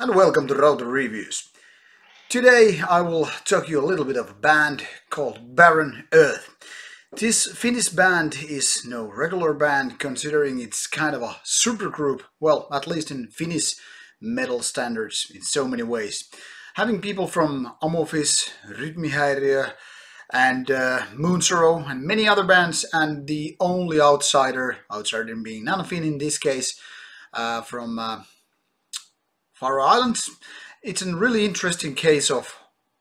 and welcome to Rauta Reviews. Today I will talk you a little bit of a band called Barren Earth. This Finnish band is no regular band considering it's kind of a supergroup, well, at least in Finnish metal standards in so many ways. Having people from Amorphis, Rytmihäiriö and Moonsorrow and many other bands, and the only outsider being non-Finn in this case, from Faroe Islands. It's a really interesting case of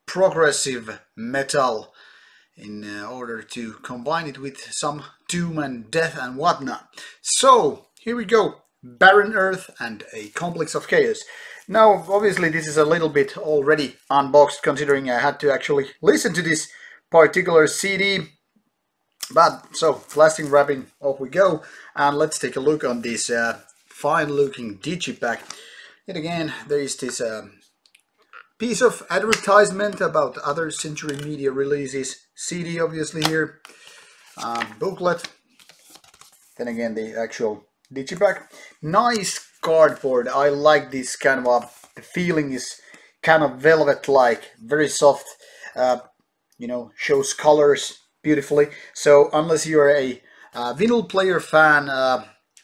progressive metal in order to combine it with some doom and death and whatnot. So here we go, Barren Earth and a Complex of Chaos. Now obviously this is a little bit already unboxed considering I had to actually listen to this particular CD. But so plastic wrapping, off we go, and let's take a look on this fine looking digipack. Yet again, there is this piece of advertisement about other Century Media releases. CD obviously here, booklet, then again the actual digipack. Nice cardboard. I like this kind of the feeling is kind of velvet-like, very soft. Shows colors beautifully. So unless you're a vinyl player fan,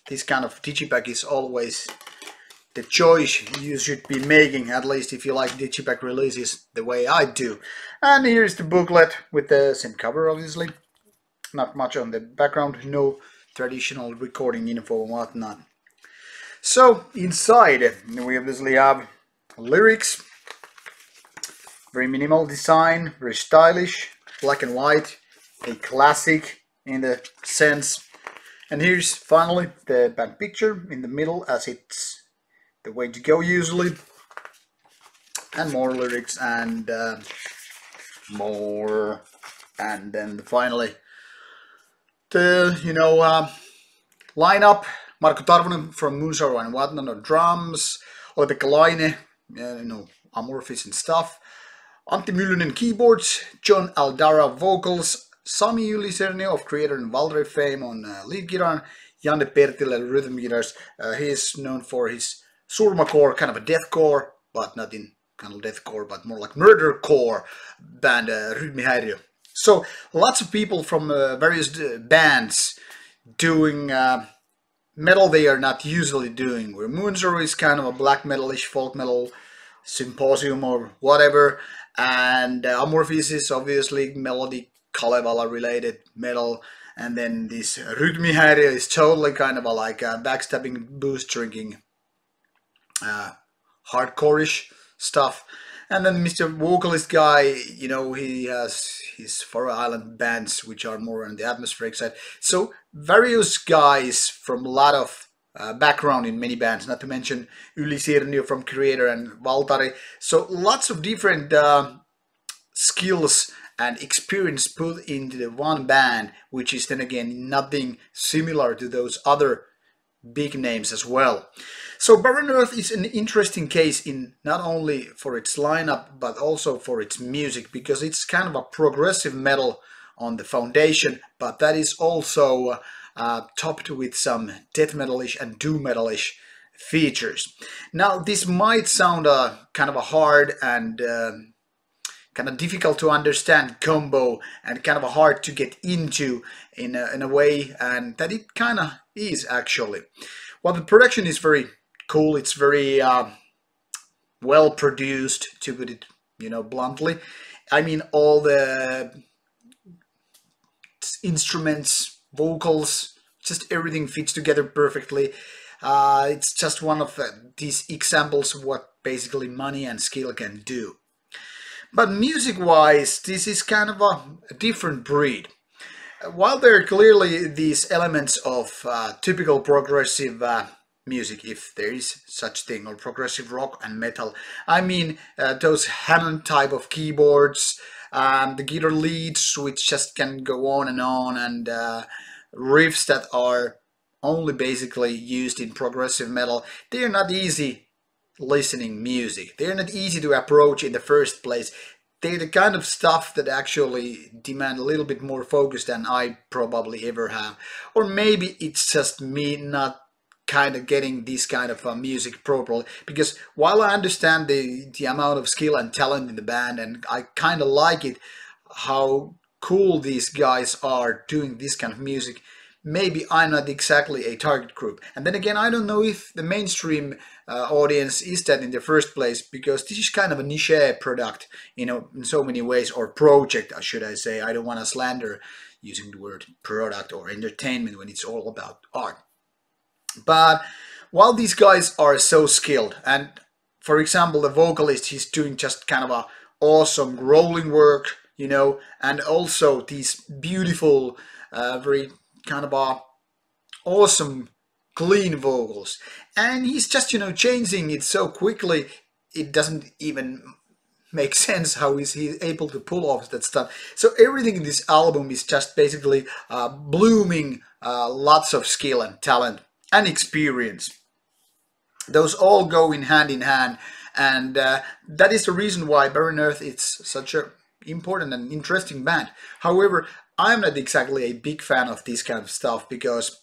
this kind of digipack is always the choice you should be making, at least if you like digipack releases the way I do. And here's the booklet with the same cover, obviously. Not much on the background, no traditional recording info and whatnot. So inside we obviously have lyrics, very minimal design, very stylish, black and white, a classic in the sense. And here's finally the band picture in the middle, as it's the way to go usually, and more lyrics and more, and then finally the lineup. Marko Tarvonen from Moonsorrow and whatnot on drums, Olli-Pekka Laine, Amorphis and stuff, Antti Myllynen keyboards, John Aldara vocals, Sami Ylisernio of Creator and Valtteri fame on lead guitar, Janne Pertilä rhythm guitars. He is known for his surmacore, kind of a deathcore, but not in kind of deathcore, but more like murdercore band, Rytmihäiriö. So lots of people from various bands doing metal they are not usually doing. Where Moonsorrow is kind of a black metalish, folk metal, symposium or whatever, and Amorphis is obviously melodic, Kalevala related metal, and then this Rytmihäiriö is totally kind of like a backstabbing, booze drinking, hardcore-ish stuff. And then Mr. Vocalist guy, he has his Faroe Island bands which are more on the atmospheric side. So various guys from a lot of background in many bands, not to mention Ylisernio from Creator and Valtteri. So lots of different skills and experience put into the one band, which is then again nothing similar to those other big names as well. So Barren Earth is an interesting case in not only for its lineup but also for its music, because it's kind of a progressive metal on the foundation, but that is also topped with some death metalish and doom metalish features. Now this might sound kind of a hard and kind of difficult to understand combo, and kind of hard to get into in a way, and that it kind of is actually. Well, the production is very cool. It's very well produced, to put it bluntly. I mean, all the instruments, vocals, just everything fits together perfectly. It's just one of these examples of what basically money and skill can do. But music-wise, this is kind of a different breed. While there are clearly these elements of typical progressive music, if there is such thing, or progressive rock and metal, I mean those Hammond type of keyboards, the guitar leads which just can go on, and riffs that are only basically used in progressive metal, they are not easy listening music. They're not easy to approach in the first place. They're the kind of stuff that actually demand a little bit more focus than I probably ever have. Or maybe it's just me not kind of getting this kind of music properly, because while I understand the amount of skill and talent in the band, and I kind of like it how cool these guys are doing this kind of music, maybe I'm not exactly a target group. And then again, I don't know if the mainstream audience is that in the first place, because this is kind of a niche product, you know, in so many ways, or project, should I say. I don't want to slander using the word product or entertainment when it's all about art. But while these guys are so skilled, and for example, the vocalist, he's doing just kind of a awesome rolling work, you know, and also these beautiful, very kind of awesome, clean vocals. And he's just, you know, changing it so quickly, it doesn't even make sense how is he able to pull off that stuff. So everything in this album is just basically blooming lots of skill and talent and experience. Those all go in hand, and that is the reason why Barren Earth is such a important and interesting band. However, I'm not exactly a big fan of this kind of stuff, because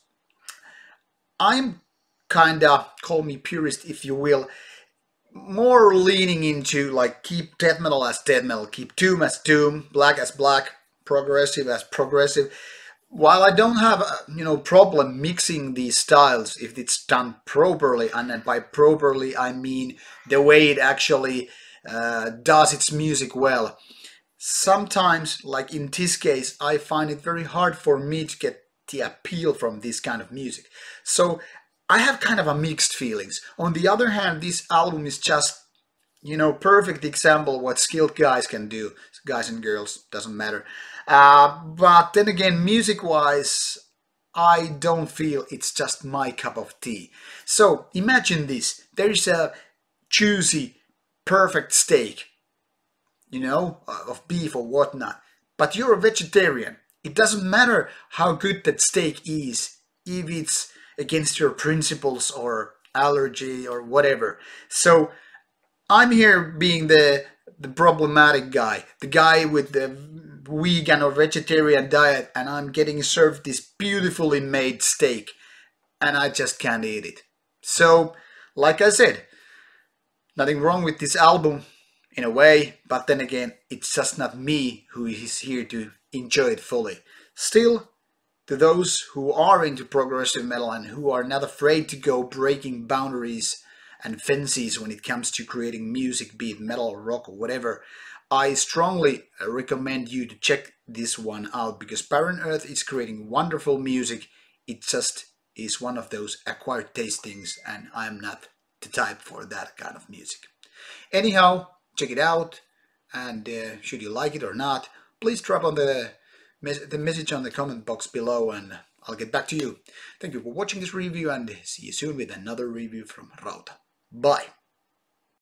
I'm kinda, call me purist if you will, more leaning into like keep death metal as death metal, keep doom as doom, black as black, progressive as progressive. While I don't have problem mixing these styles if it's done properly, and by properly I mean the way it actually does its music well. Sometimes, like in this case, I find it very hard for me to get the appeal from this kind of music. So I have kind of a mixed feelings. On the other hand, this album is just, you know, perfect example what skilled guys can do. Guys and girls, doesn't matter. But then again, music-wise, I don't feel it's just my cup of tea. So imagine this. There is a juicy, perfect steak, you know, of beef or whatnot. But you're a vegetarian. It doesn't matter how good that steak is, if it's against your principles or allergy or whatever. So I'm here being the problematic guy, the guy with the vegan or vegetarian diet, and I'm getting served this beautifully made steak, and I just can't eat it. So, like I said, nothing wrong with this album in a way, but then again, it's just not me who is here to enjoy it fully. Still, to those who are into progressive metal and who are not afraid to go breaking boundaries and fences when it comes to creating music, be it metal or rock or whatever, I strongly recommend you to check this one out, because Barren Earth is creating wonderful music. It just is one of those acquired taste things, and I'm not the type for that kind of music. Anyhow, check it out, and should you like it or not, please drop on the message on the comment box below, and I'll get back to you. Thank you for watching this review, and see you soon with another review from Rauta. Bye.